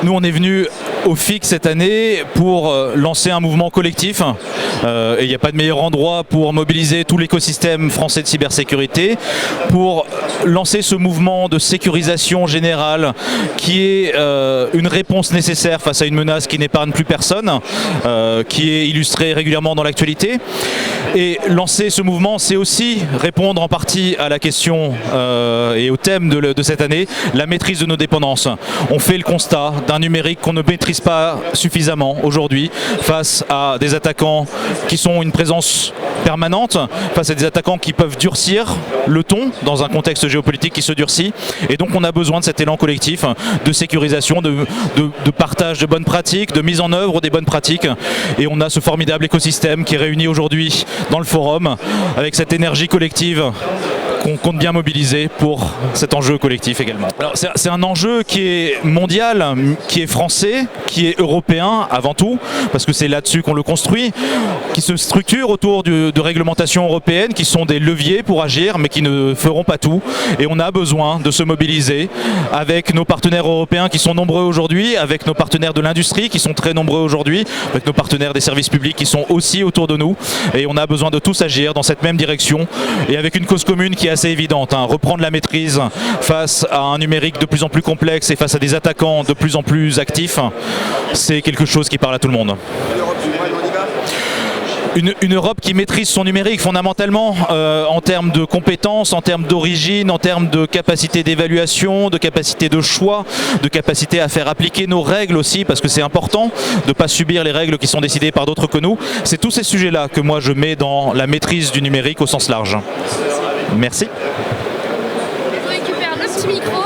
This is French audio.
Nous, on est venu au FIC cette année pour lancer un mouvement collectif. Et il n'y a pas de meilleur endroit pour mobiliser tout l'écosystème français de cybersécurité, pour lancer ce mouvement de sécurisation générale qui est une réponse nécessaire face à une menace qui n'épargne plus personne, qui est illustrée régulièrement dans l'actualité. Et lancer ce mouvement, c'est aussi répondre en partie à la question et au thème de cette année, la maîtrise de nos dépendances. On fait le constat d'un numérique qu'on ne maîtrise pas suffisamment aujourd'hui face à des attaquants qui sont une présence permanente, face à des attaquants qui peuvent durcir le ton dans un contexte géopolitique qui se durcit. Et donc on a besoin de cet élan collectif de sécurisation, de partage de bonnes pratiques, de mise en œuvre des bonnes pratiques. Et on a ce formidable écosystème qui est réuni aujourd'hui dans le forum avec cette énergie collective qu'on compte bien mobiliser pour cet enjeu collectif également. Alors c'est un enjeu qui est mondial, qui est français, qui est européen avant tout, parce que c'est là-dessus qu'on le construit, qui se structure autour de réglementations européennes qui sont des leviers pour agir, mais qui ne feront pas tout. Et on a besoin de se mobiliser avec nos partenaires européens qui sont nombreux aujourd'hui, avec nos partenaires de l'industrie qui sont très nombreux aujourd'hui, avec nos partenaires des services publics qui sont aussi autour de nous. Et on a besoin de tous agir dans cette même direction et avec une cause commune qui est assez évidente, reprendre la maîtrise face à un numérique de plus en plus complexe et face à des attaquants de plus en plus actifs, c'est quelque chose qui parle à tout le monde. Une Europe qui maîtrise son numérique fondamentalement en termes de compétences, en termes d'origine, en termes de capacité d'évaluation, de capacité de choix, de capacité à faire appliquer nos règles aussi, parce que c'est important de ne pas subir les règles qui sont décidées par d'autres que nous. C'est tous ces sujets-là que moi je mets dans la maîtrise du numérique au sens large. Merci. Je récupère le petit micro.